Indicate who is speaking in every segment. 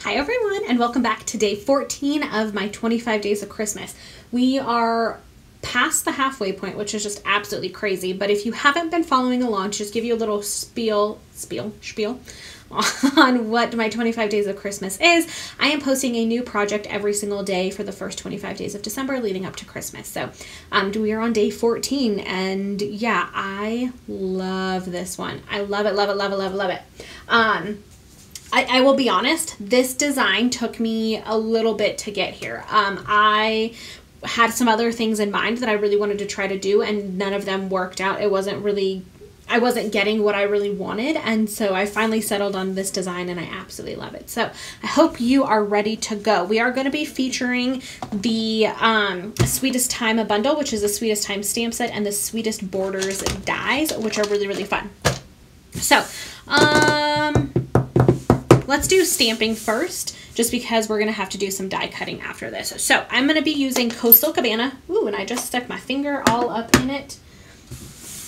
Speaker 1: Hi everyone, and welcome back to day 14 of my 25 days of Christmas. We are past the halfway point, which is just absolutely crazy, but if you haven't been following along, just give you a little spiel on what my 25 days of Christmas is. I am posting a new project every single day for the first 25 days of December leading up to Christmas. So we are on day 14, and yeah, I love this one. I love it, love it, love it, love it, love it. I will be honest, this design took me a little bit to get here. I had some other things in mind that I really wanted to try to do, and none of them worked out. I wasn't getting what I really wanted, and so I finally settled on this design, and I absolutely love it. So I hope you are ready to go. We are going to be featuring the Sweetest Time bundle, which is the Sweetest Time stamp set, and the Sweetest Borders dies, which are really, really fun. So, let's do stamping first, just because we're going to have to do some die cutting after this. So I'm going to be using Coastal Cabana. Ooh, and I just stuck my finger all up in it.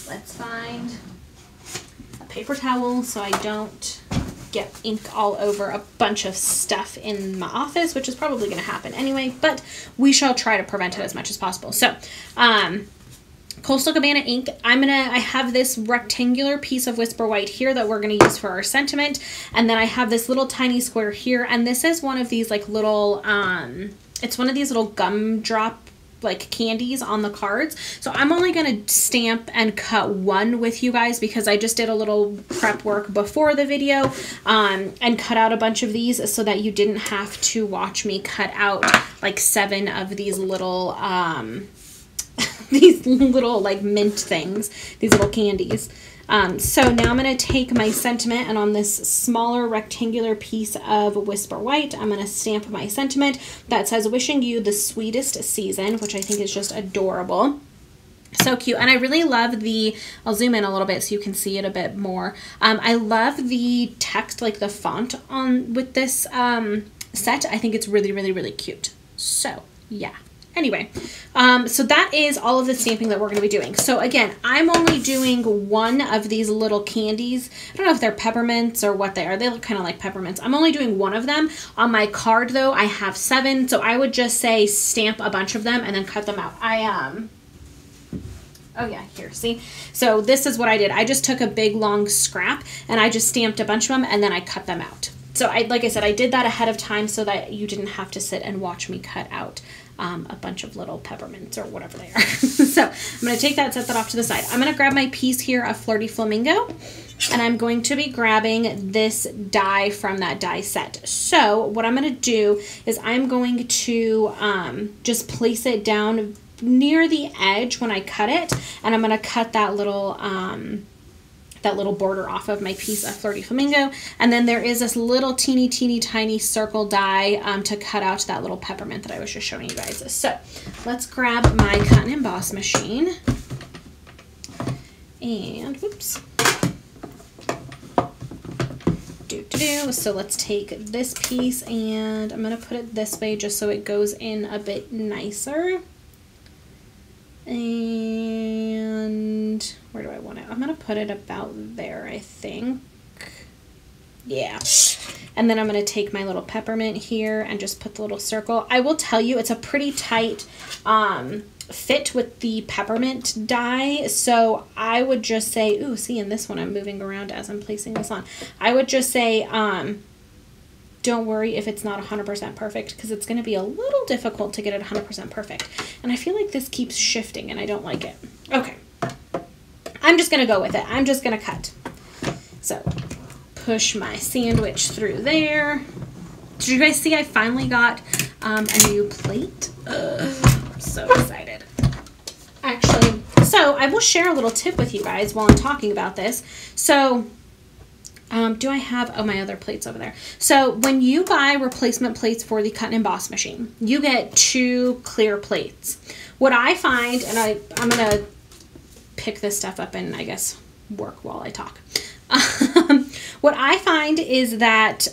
Speaker 1: Let's find a paper towel so I don't get ink all over a bunch of stuff in my office, which is probably going to happen anyway, but we shall try to prevent it as much as possible. So, Coastal Cabana ink. I have this rectangular piece of Whisper White here that we're going to use for our sentiment. And then I have this little tiny square here. And this is one of these like little, it's one of these little gumdrop like candies on the cards. So I'm only going to stamp and cut one with you guys because I just did a little prep work before the video and cut out a bunch of these so that you didn't have to watch me cut out like 7 of these little, these little like mint things, these little candies. So now I'm going to take my sentiment, and on this smaller rectangular piece of Whisper White, I'm going to stamp my sentiment that says wishing you the sweetest season, which I think is just adorable. So cute. And I really love the, I'll zoom in a little bit so you can see it a bit more. I love the text, like the font on with this set. I think it's really, really, really cute. So yeah. Anyway, so that is all of the stamping that we're going to be doing. So again, I'm only doing one of these little candies. I don't know if they're peppermints or what they are. They look kind of like peppermints. I'm only doing one of them. On my card though, I have 7. So I would just say stamp a bunch of them and then cut them out. Oh yeah, here, see? So this is what I did. I just took a big long scrap and I just stamped a bunch of them and then I cut them out. So like I said, I did that ahead of time so that you didn't have to sit and watch me cut out a bunch of little peppermints or whatever they are. So I'm going to take that, set that off to the side. I'm going to grab my piece here of Flirty Flamingo, and I'm going to be grabbing this die from that die set. So what I'm going to do is I'm going to just place it down near the edge when I cut it, and I'm going to cut that little border off of my piece of Flirty Flamingo. And then there is this little teeny tiny circle die to cut out that little peppermint that I was just showing you guys. So let's grab my cut and emboss machine. And whoops. So let's take this piece and I'm going to put it this way just so it goes in a bit nicer. And where do I want it? I'm going to put it about there, I think. Yeah. And then I'm going to take my little peppermint here and just put the little circle. I will tell you, it's a pretty tight fit with the peppermint die. So I would just say, ooh, see, in this one I'm moving around as I'm placing this on. I would just say, don't worry if it's not 100% perfect, because it's going to be a little difficult to get it 100% perfect. And I feel like this keeps shifting and I don't like it. Okay. I'm just going to go with it. I'm just going to cut. So push my sandwich through there. Did you guys see I finally got a new plate? I'm so excited. Actually, so I will share a little tip with you guys while I'm talking about this. So do I have, oh, my other plates over there. So when you buy replacement plates for the cut and emboss machine, you get 2 clear plates. What I find, and I'm going to pick this stuff up and I guess work while I talk. What I find is that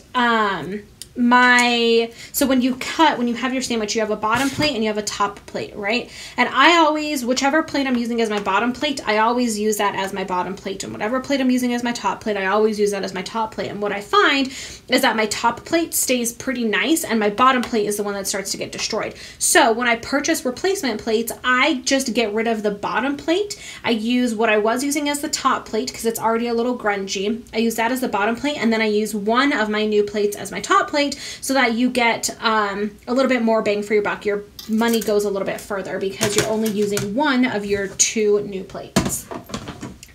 Speaker 1: so when you have your sandwich, you have a bottom plate and you have a top plate, right? And I always, whichever plate I'm using as my bottom plate, I always use that as my bottom plate. And whatever plate I'm using as my top plate, I always use that as my top plate. And what I find is that my top plate stays pretty nice and my bottom plate is the one that starts to get destroyed. So when I purchase replacement plates, I just get rid of the bottom plate. I use what I was using as the top plate because it's already a little grungy. I use that as the bottom plate, and then I use one of my new plates as my top plate, so that you get a little bit more bang for your buck. Your money goes a little bit further because you're only using one of your 2 new plates.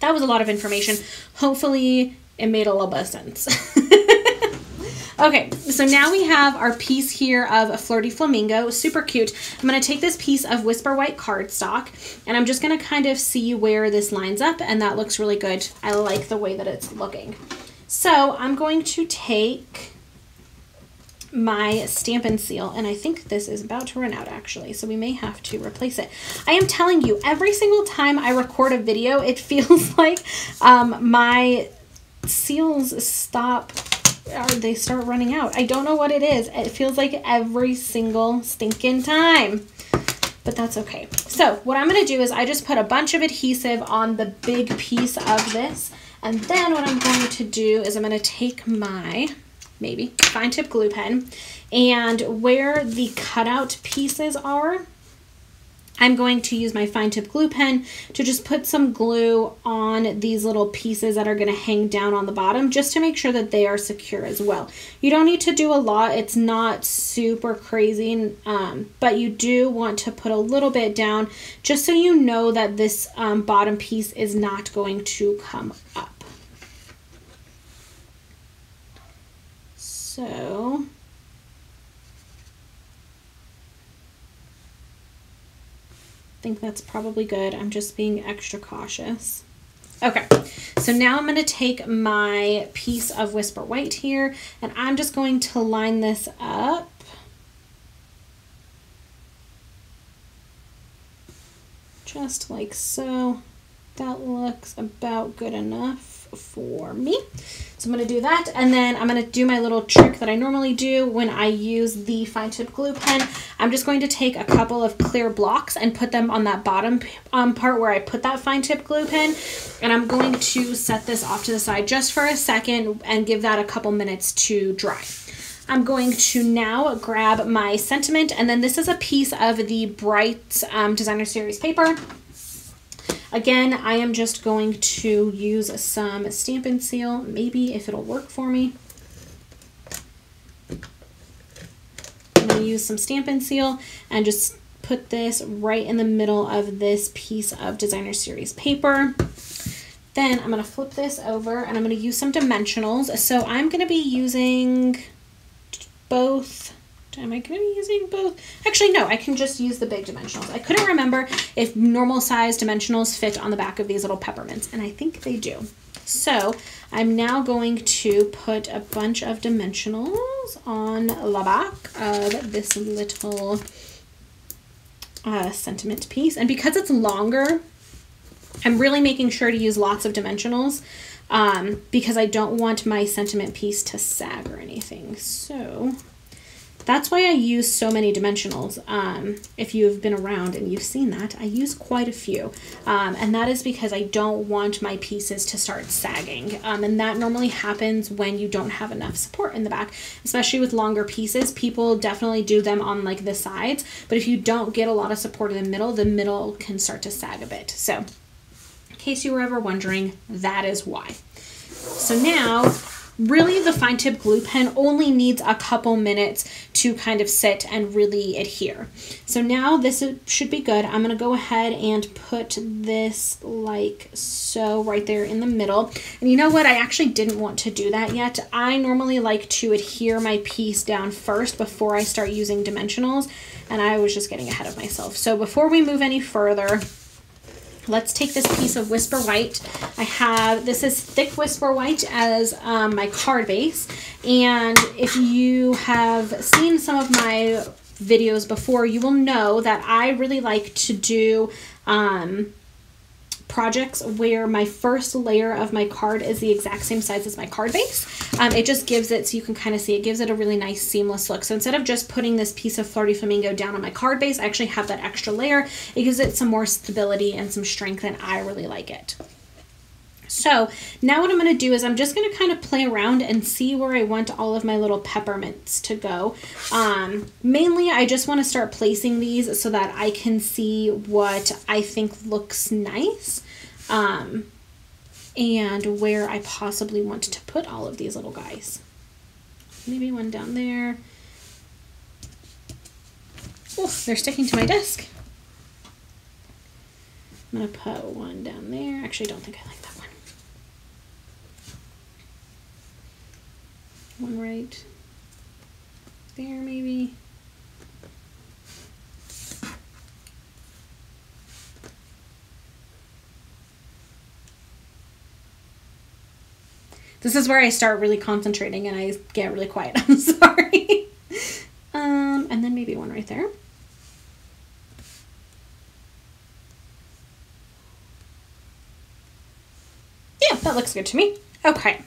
Speaker 1: That was a lot of information. Hopefully it made a little bit of sense. Okay, so now we have our piece here of a Flirty Flamingo. Super cute. I'm going to take this piece of Whisper White cardstock, and I'm just going to kind of see where this lines up, and that looks really good. I like the way that it's looking. So I'm going to take my Stampin' seal, and I think this is about to run out actually, so we may have to replace it. I am telling you, every single time I record a video, it feels like my seals stop, or they start running out. I don't know what it is. It feels like every single stinking time, but that's okay. So what I'm going to do is I just put a bunch of adhesive on the big piece of this, and then what I'm going to do is I'm going to take my fine tip glue pen, and where the cutout pieces are, I'm going to use my fine tip glue pen to just put some glue on these little pieces that are going to hang down on the bottom, just to make sure that they are secure as well. You don't need to do a lot. It's not super crazy, but you do want to put a little bit down just so you know that this bottom piece is not going to come up. So I think that's probably good. I'm just being extra cautious. Okay, so now I'm going to take my piece of Whisper White here, and I'm just going to line this up. Just like so. That looks about good enough for me. So I'm going to do that, and then I'm going to do my little trick that I normally do when I use the fine tip glue pen. I'm just going to take a couple of clear blocks and put them on that bottom part where I put that fine tip glue pen, and I'm going to set this off to the side just for a second and give that a couple minutes to dry. I'm going to now grab my sentiment, and then this is a piece of the Bright Designer Series paper. Again, I am just going to use some Stampin' Seal, maybe if it'll work for me. I'm going to use some Stampin' Seal and just put this right in the middle of this piece of Designer Series paper. Then I'm going to flip this over and I'm going to use some dimensionals. So I'm going to be using both. Am I going to be using both? Actually, no, I can just use the big dimensionals. I couldn't remember if normal size dimensionals fit on the back of these little peppermints, and I think they do. So I'm now going to put a bunch of dimensionals on the back of this little sentiment piece. And because it's longer, I'm really making sure to use lots of dimensionals because I don't want my sentiment piece to sag or anything. So that's why I use so many dimensionals. If you've been around and you've seen that, I use quite a few. And that is because I don't want my pieces to start sagging. And that normally happens when you don't have enough support in the back, especially with longer pieces. People definitely do them on like the sides, but if you don't get a lot of support in the middle can start to sag a bit. So in case you were ever wondering, that is why. So now, really the fine tip glue pen only needs a couple minutes to kind of sit and really adhere. So now this should be good. I'm going to go ahead and put this like so right there in the middle. And you know what? I actually didn't want to do that yet. I normally like to adhere my piece down first before I start using dimensionals, and I was just getting ahead of myself. So before we move any further, let's take this piece of Whisper White. This is thick Whisper White as my card base. And if you have seen some of my videos before, you will know that I really like to do projects where my first layer of my card is the exact same size as my card base. It just gives it, so you can kind of see, it gives it a really nice seamless look. So instead of just putting this piece of Flirty Flamingo down on my card base, I actually have that extra layer. It gives it some more stability and some strength, and I really like it. So now what I'm going to do is I'm just going to kind of play around and see where I want all of my little peppermints to go. Mainly I just want to start placing these so that I can see what I think looks nice, and where I possibly want to put all of these little guys. Maybe one down there. Oh, they're sticking to my desk. I'm going to put one down there. Actually, I don't think I like that one. One right there, maybe. This is where I start really concentrating and I get really quiet. I'm sorry. And then maybe one right there. Yeah, that looks good to me. Okay.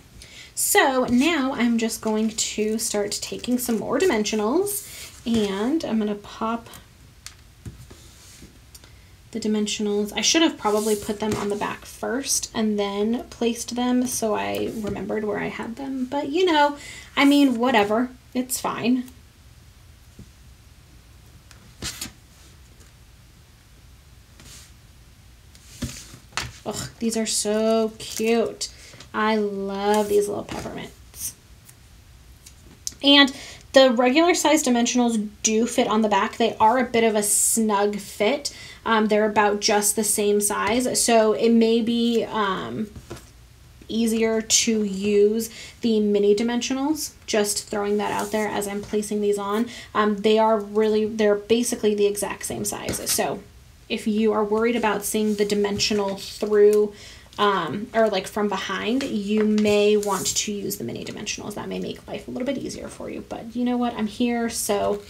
Speaker 1: So now I'm just going to start taking some more dimensionals, and I'm going to pop the dimensionals. I should have probably put them on the back first and then placed them so I remembered where I had them. But you know, I mean, whatever, it's fine. Ugh, these are so cute. I love these little peppermints. And the regular size dimensionals do fit on the back. They are a bit of a snug fit. They're about just the same size. So it may be easier to use the mini dimensionals. Just throwing that out there as I'm placing these on. They're basically the exact same size. So if you are worried about seeing the dimensional through or like from behind, you may want to use the mini dimensionals. That may make life a little bit easier for you, but you know what? I'm here, so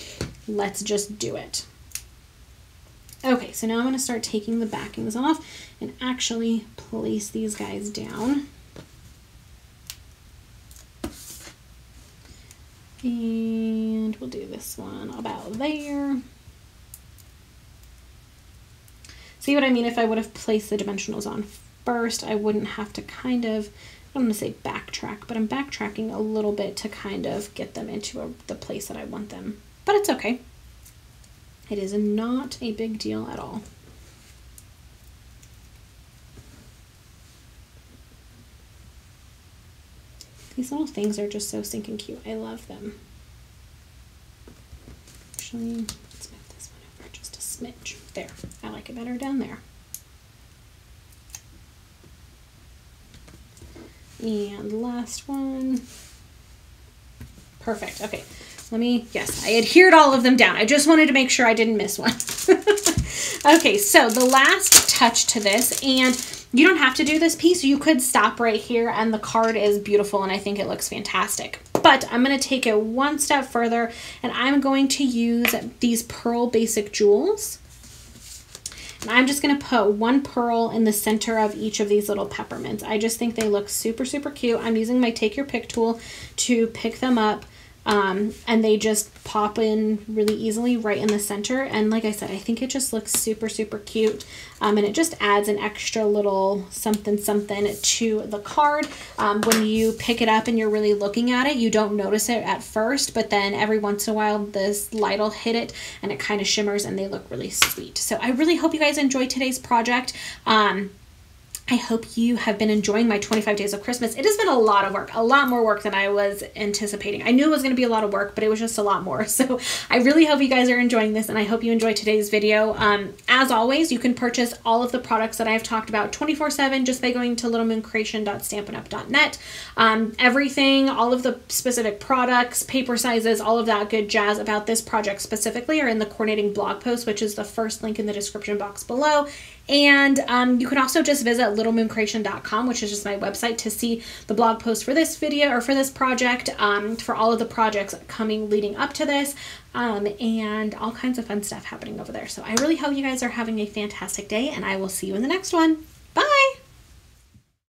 Speaker 1: let's just do it. Okay, so now I'm going to start taking the backings off and actually place these guys down. And we'll do this one about there. See what I mean? If I would have placed the dimensionals on first, I wouldn't have to kind of, I'm going to say backtrack, but I'm backtracking a little bit to kind of get them into the place that I want them. But it's okay. It is not a big deal at all. These little things are just so stinking cute. I love them. Actually, let's move this one over just a smidge. There. I like it better down there. And last one. Perfect. Okay. Yes, I adhered all of them down. I just wanted to make sure I didn't miss one. Okay, so the last touch to this, and you don't have to do this piece. You could stop right here, and the card is beautiful, and I think it looks fantastic. But I'm going to take it one step further, and I'm going to use these pearl basic jewels. And I'm just going to put one pearl in the center of each of these little peppermints. I just think they look super, super cute. I'm using my Take Your Pick tool to pick them up. And they just pop in really easily right in the center. And like I said, I think it just looks super, super cute. And it just adds an extra little something, something to the card. When you pick it up and you're really looking at it, you don't notice it at first, but then every once in a while, this light will hit it and it kind of shimmers and they look really sweet. So I really hope you guys enjoyed today's project. I hope you have been enjoying my 25 days of Christmas. It has been a lot of work, a lot more work than I was anticipating. I knew it was going to be a lot of work, but it was just a lot more. So I really hope you guys are enjoying this, and I hope you enjoyed today's video. As always, you can purchase all of the products that I've talked about 24/7 just by going to littlemooncreation.stampinup.net. Everything, all of the specific products, paper sizes, all of that good jazz about this project specifically are in the coordinating blog post, which is the first link in the description box below. And you can also just visit littlemooncreation.com, which is just my website, to see the blog post for this video or for this project, for all of the projects coming leading up to this, and all kinds of fun stuff happening over there. So I really hope you guys are having a fantastic day, and I will see you in the next one.